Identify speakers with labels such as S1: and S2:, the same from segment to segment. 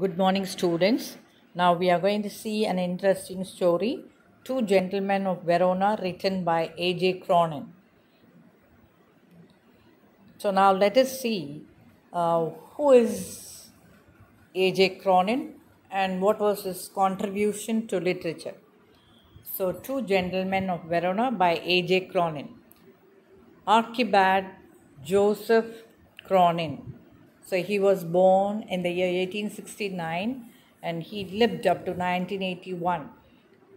S1: Good morning, students. Now we are going to see an interesting story, Two Gentlemen of Verona, written by A.J. Cronin. So now let us see who is A.J. Cronin and what was his contribution to literature. So, Two Gentlemen of Verona by A.J. Cronin. Archibald Joseph Cronin. So he was born in the year 1869 and he lived up to 1981.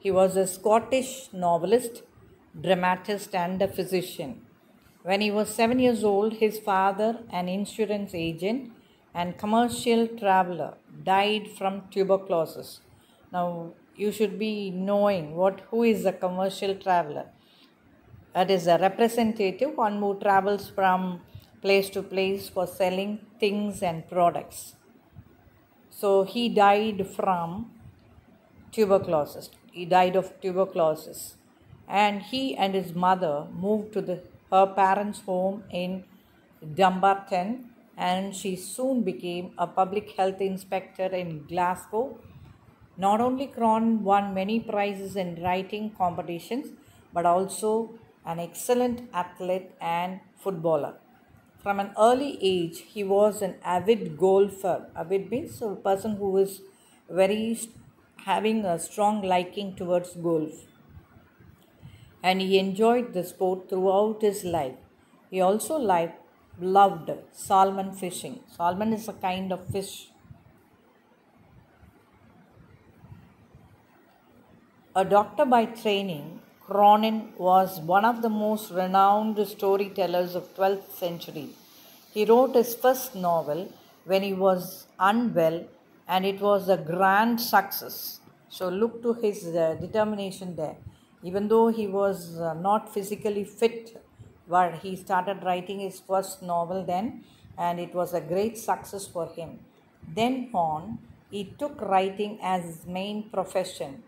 S1: He was a Scottish novelist, dramatist, and a physician. When he was 7 years old, his father, an insurance agent and commercial traveler, died from tuberculosis. Now, you should be knowing who is a commercial traveler. That is a representative, one who travels from place to place for selling things and products. So he died from tuberculosis. He died of tuberculosis. And he and his mother moved to her parents' home in Dumbarton, and she soon became a public health inspector in Glasgow. Not only Cronin won many prizes in writing competitions, but also an excellent athlete and footballer. From an early age, he was an avid golfer. Avid means a person who is having a strong liking towards golf. And he enjoyed the sport throughout his life. He also loved salmon fishing. Salmon is a kind of fish. A doctor by training, Cronin was one of the most renowned storytellers of 12th century. He wrote his first novel when he was unwell and it was a grand success. So look to his determination there. Even though he was not physically fit, but he started writing his first novel then and it was a great success for him. Then on, he took writing as his main profession,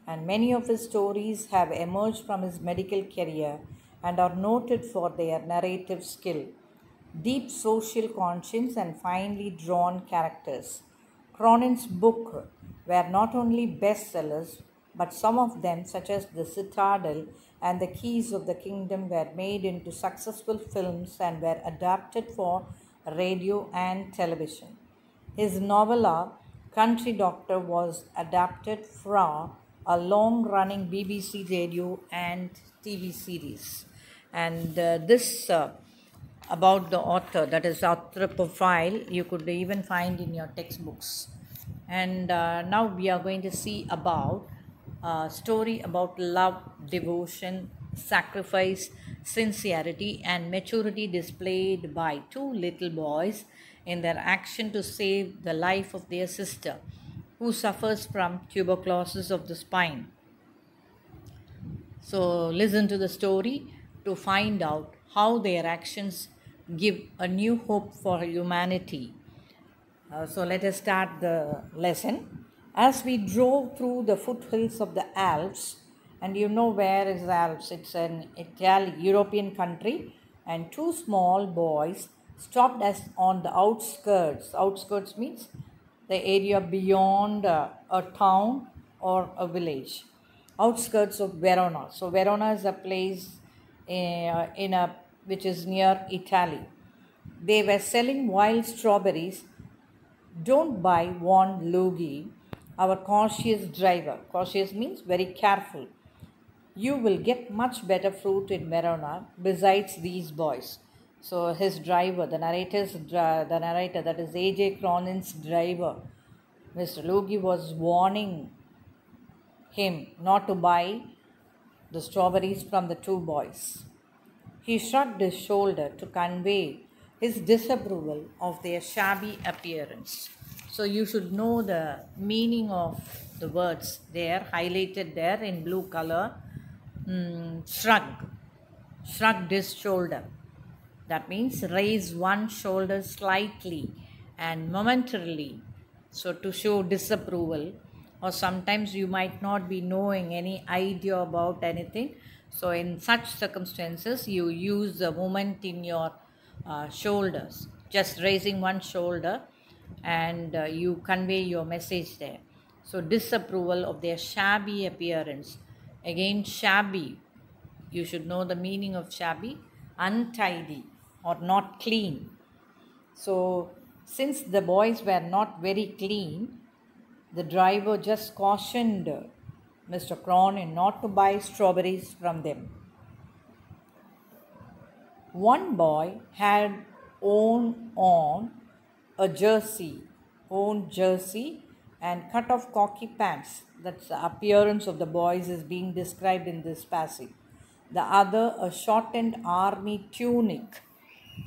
S1: and many of his stories have emerged from his medical career and are noted for their narrative skill, deep social conscience, and finely drawn characters. Cronin's books were not only bestsellers, but some of them, such as The Citadel and The Keys of the Kingdom, were made into successful films and were adapted for radio and television. His novella, Country Doctor, was adapted from a long running BBC radio and TV series. And this about the author, that is author profile, you could even find in your textbooks. And now we are going to see about a story about love, devotion, sacrifice, sincerity, and maturity displayed by two little boys in their action to save the life of their sister, who suffers from tuberculosis of the spine. So listen to the story to find out how their actions give a new hope for humanity. So let us start the lesson. As we drove through the foothills of the Alps, and you know where is the Alps? It's an European country, and two small boys stopped us on the outskirts. Outskirts means the area beyond a town or a village. Outskirts of Verona. So Verona is a place which is near Italy. They were selling wild strawberries. Don't buy, warned Logie, our cautious driver. Cautious means very careful. You will get much better fruit in Verona besides these boys. So his driver, the narrator, that is A.J. Cronin's driver, Mr. Logie, was warning him not to buy the strawberries from the two boys. He shrugged his shoulder to convey his disapproval of their shabby appearance. So you should know the meaning of the words there, highlighted there in blue color. Shrugged his shoulder. That means raise one shoulder slightly and momentarily, so to show disapproval, or sometimes you might not be knowing any idea about anything. So in such circumstances, you use the movement in your shoulders, just raising one shoulder and you convey your message there. So, disapproval of their shabby appearance. Again, shabby, you should know the meaning of shabby, untidy or not clean. So, since the boys were not very clean, the driver just cautioned Mr. Cronin not to buy strawberries from them. One boy had own jersey and cut off khaki pants. That's the appearance of the boys is being described in this passage. The other, a shortened army tunic.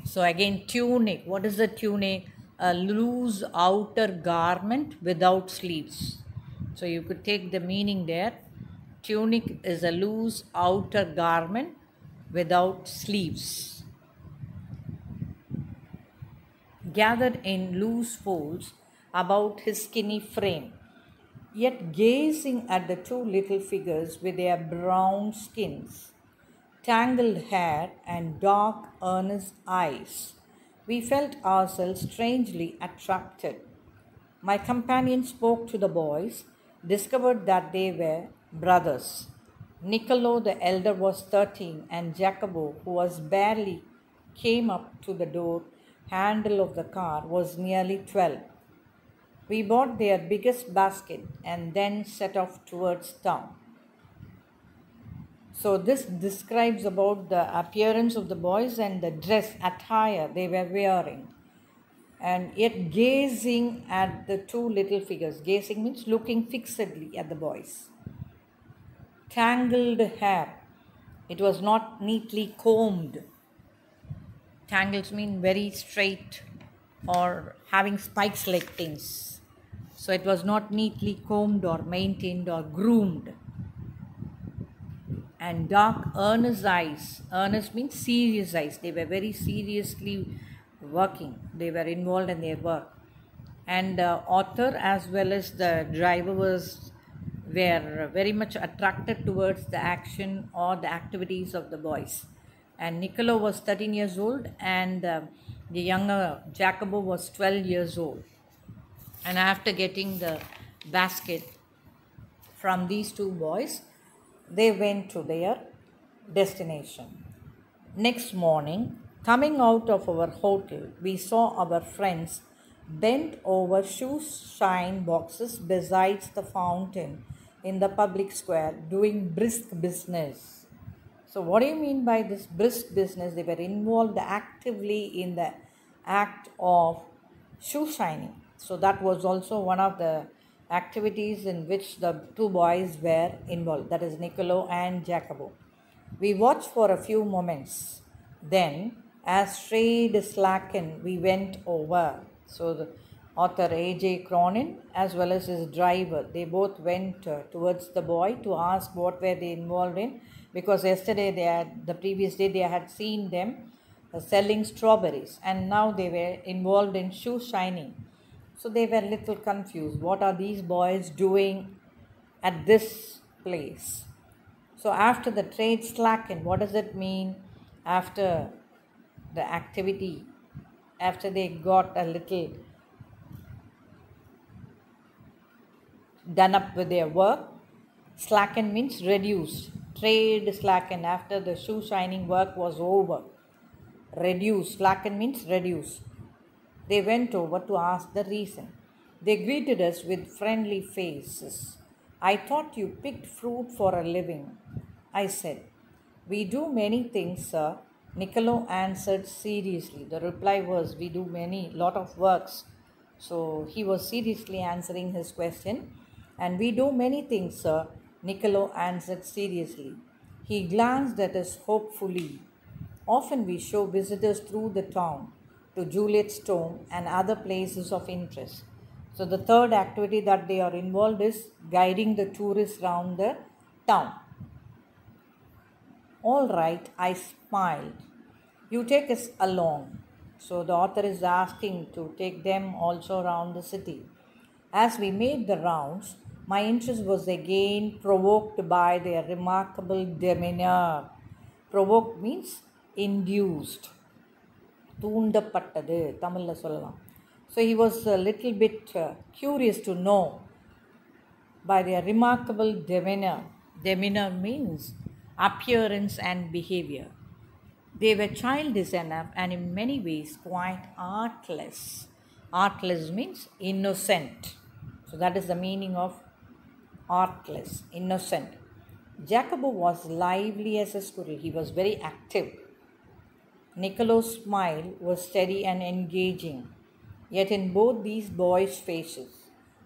S1: So again, tunic. What is the tunic? A loose outer garment without sleeves. So you could take the meaning there. Tunic is a loose outer garment without sleeves, gathered in loose folds about his skinny frame. Yet gazing at the two little figures with their brown skins, tangled hair, and dark, earnest eyes, we felt ourselves strangely attracted. My companion spoke to the boys, discovered that they were brothers. Niccolo, the elder, was 13, and Jacobo, who was barely came up to the door handle of the car, was nearly 12. We bought their biggest basket and then set off towards town. So this describes about the appearance of the boys and the dress attire they were wearing. And yet gazing at the two little figures. Gazing means looking fixedly at the boys. Tangled hair. It was not neatly combed. Tangles mean very straight or having spikes like things. So it was not neatly combed or maintained or groomed. And dark, earnest eyes. Earnest means serious eyes. They were very seriously working. They were involved in their work. And the author as well as the driver were very much attracted towards the action or the activities of the boys. And Niccolo was 13 years old and the younger Jacobo was 12 years old. And after getting the basket from these two boys, they went to their destination. Next morning, coming out of our hotel, we saw our friends bent over shoe shine boxes besides the fountain in the public square doing brisk business. So what do you mean by this brisk business? They were involved actively in the act of shoe shining. So that was also one of the activities in which the two boys were involved, that is Niccolo and Jacobo. We watched for a few moments. Then, as trade slackened, we went over. So the author A.J. Cronin as well as his driver, they both went towards the boy to ask what were they involved in, because the previous day they had seen them selling strawberries and now they were involved in shoe shining. So they were a little confused. What are these boys doing at this place? So after the trade slackened, what does it mean? After the activity, after they got a little done up with their work, slacken means reduced. Trade slackened after the shoe shining work was over. Reduce, slacken means reduce. They went over to ask the reason. They greeted us with friendly faces. I thought you picked fruit for a living, I said. We do many things, sir, Niccolo answered seriously. The reply was, we do lot of works. So he was seriously answering his question. And we do many things, sir, Niccolo answered seriously. He glanced at us hopefully. Often we show visitors through the town to Juliet's tomb and other places of interest. So the third activity that they are involved is guiding the tourists around the town. All right, I smiled. You take us along. So the author is asking to take them also around the city. As we made the rounds, my interest was again provoked by their remarkable demeanor. Provoked means induced. தூண்டப்பட்டது தமிழில் சொல்லலாம். So he was a little bit curious to know by their remarkable demeanor. Demeanor means appearance and behavior. They were childish enough and in many ways quite artless. Artless means innocent. So that is the meaning of artless, innocent. Jacobo was lively as a squirrel. He was very active. Niccolo's smile was steady and engaging. Yet in both these boys' faces,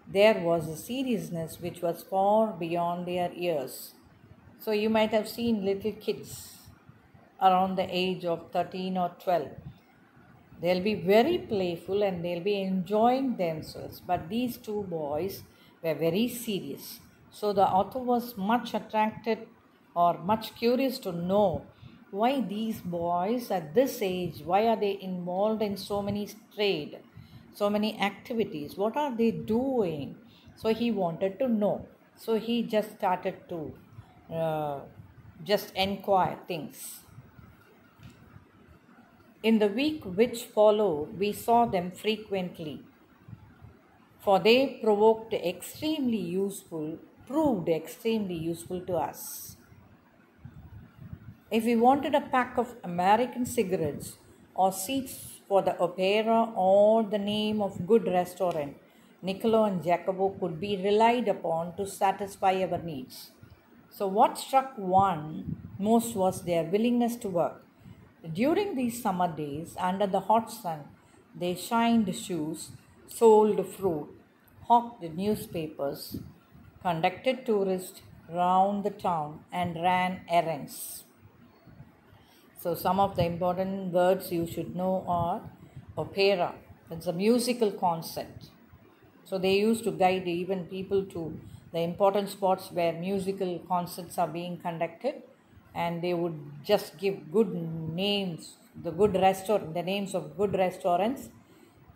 S1: there was a seriousness which was far beyond their years. So you might have seen little kids around the age of 13 or 12. They'll be very playful and they'll be enjoying themselves. But these two boys were very serious. So the author was much attracted or much curious to know why these boys at this age, why are they involved in so many trade, so many activities? What are they doing? So he wanted to know. So he just started to just inquire things. In the week which followed, we saw them frequently, for they proved extremely useful to us. If we wanted a pack of American cigarettes or seats for the opera or the name of good restaurant, Niccolo and Jacobo could be relied upon to satisfy our needs. So what struck one most was their willingness to work. During these summer days, under the hot sun, they shined shoes, sold fruit, hawked newspapers, conducted tourists round the town, and ran errands. So some of the important words you should know are opera. It's a musical concert. So they used to guide even people to the important spots where musical concerts are being conducted, and they would just give good names, the names of good restaurants,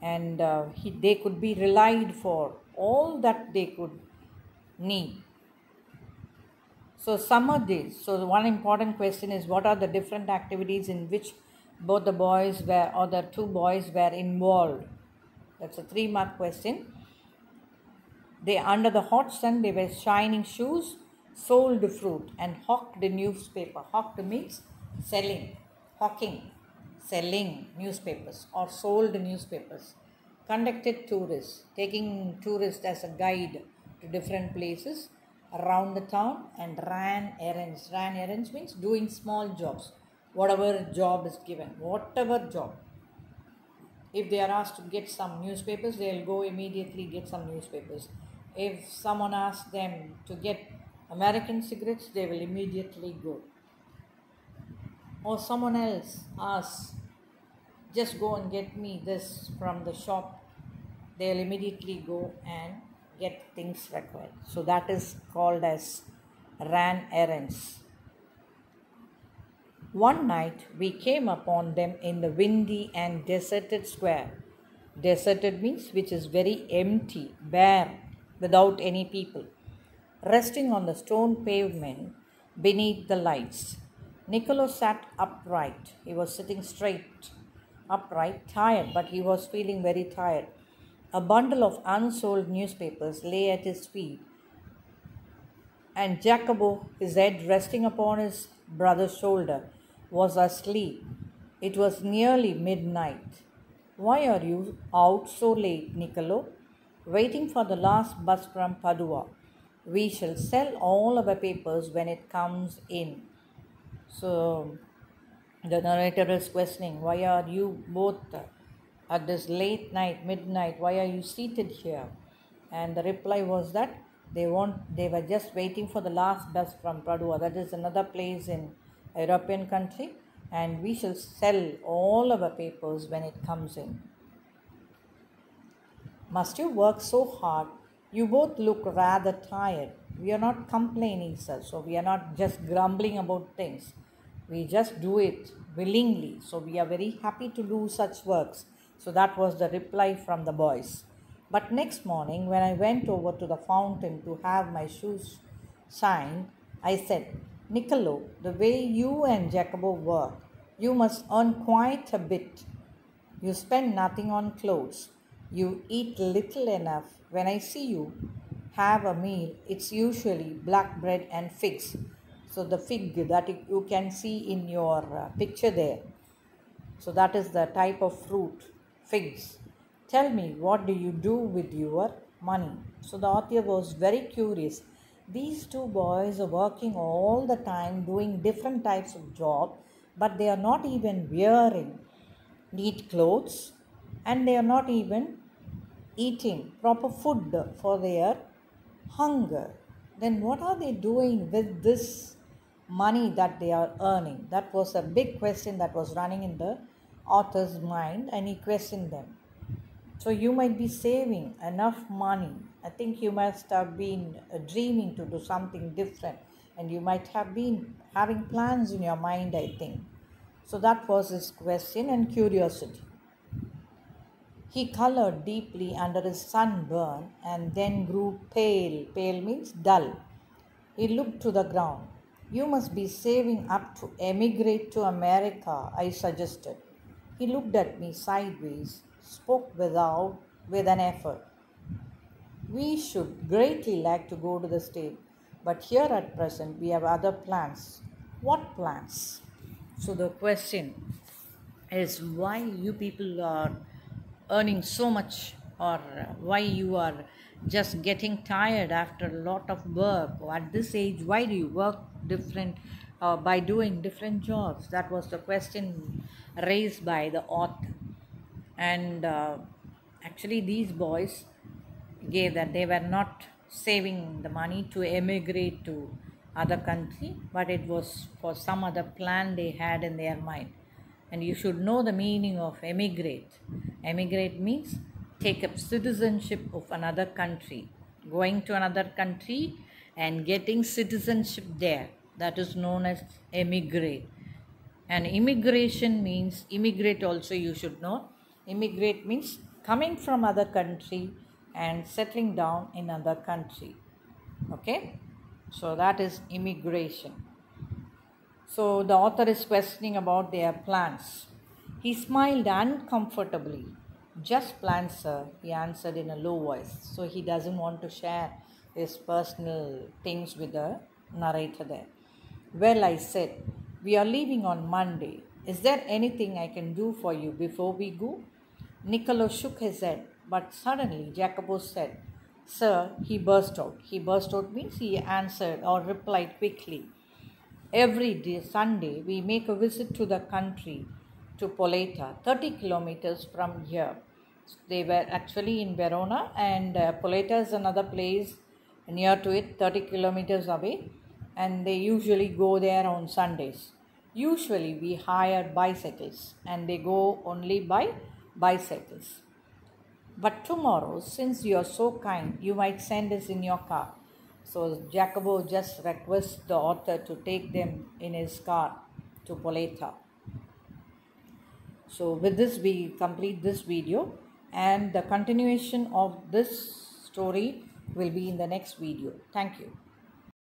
S1: and they could be relied for all that they could need. So summer days. So one important question is, what are the different activities in which both the boys were or the two boys were involved? That's a 3-mark question. They under the hot sun they were shining shoes, sold fruit, and hawked the newspaper. Hawked means selling, hawking, selling newspapers or sold newspapers. Conducted tourists, taking tourists as a guide to different places around the town, and ran errands. Ran errands means doing small jobs, whatever job is given, whatever job. If they are asked to get some newspapers, they'll go immediately get some newspapers. If someone asks them to get American cigarettes, they will immediately go. Or someone else asks, just go and get me this from the shop, they'll immediately go and get things required. So that is called as ran errands. One night we came upon them in the windy and deserted square. Deserted means which is very empty, bare, without any people. Resting on the stone pavement beneath the lights. Niccolo sat upright. He was sitting straight, upright, tired, but he was feeling very tired. A bundle of unsold newspapers lay at his feet, and Jacobo, his head resting upon his brother's shoulder, was asleep. It was nearly midnight. Why are you out so late, Niccolo? Waiting for the last bus from Padua. We shall sell all our papers when it comes in. So the narrator is questioning, why are you both at this late night, midnight, why are you seated here? And the reply was that they were just waiting for the last bus from Padua. That is another place in a European country, and we shall sell all our papers when it comes in. Must you work so hard? You both look rather tired. We are not complaining, sir. So we are not just grumbling about things. We just do it willingly. So we are very happy to do such works. So that was the reply from the boys. But next morning, when I went over to the fountain to have my shoes shined, I said, Niccolo, the way you and Jacobo work, you must earn quite a bit. You spend nothing on clothes. You eat little enough. When I see you have a meal, it's usually black bread and figs. So the fig that you can see in your picture there. So that is the type of fruit, figs. Tell me, what do you do with your money? So the author was very curious. These two boys are working all the time doing different types of job, but they are not even wearing neat clothes, and they are not even eating proper food for their hunger. Then what are they doing with this money that they are earning? That was a big question that was running in the author's mind, and he questioned them. So you might be saving enough money. I think you must have been dreaming to do something different, and you might have been having plans in your mind, I think. So that was his question and curiosity. He colored deeply under his sunburn and then grew pale. Pale means dull. He looked to the ground. You must be saving up to emigrate to America, I suggested. He looked at me sideways, spoke with an effort. We should greatly like to go to the state, but here at present we have other plans. What plans? So the question is, why you people are earning so much, or why you are just getting tired after a lot of work, or at this age why do you work different by doing different jobs? That was the question raised by the author. And actually these boys gave that they were not saving the money to emigrate to other country, but it was for some other plan they had in their mind. And you should know the meaning of emigrate. Emigrate means take up citizenship of another country, going to another country and getting citizenship there. That is known as emigrate. And immigration means, immigrate also you should know. Immigrate means coming from other country and settling down in another country. Okay, so that is immigration. So the author is questioning about their plans. He smiled uncomfortably. Just plans, sir, he answered in a low voice. So he doesn't want to share his personal things with the narrator there. Well, I said, we are leaving on Monday. Is there anything I can do for you before we go? Niccolo shook his head, but suddenly Jacopo said, Sir, he burst out. He burst out means he answered or replied quickly. Every day, Sunday, we make a visit to the country, to Poleta, 30 kilometers from here. They were actually in Verona, and Poleta is another place near to it, 30 kilometers away, and they usually go there on Sundays. Usually, we hire bicycles, and they go only by bicycles. But tomorrow, since you are so kind, you might send us in your car. So Jacobo just requests the author to take them in his car to Poleta. So with this we complete this video, and the continuation of this story will be in the next video. Thank you.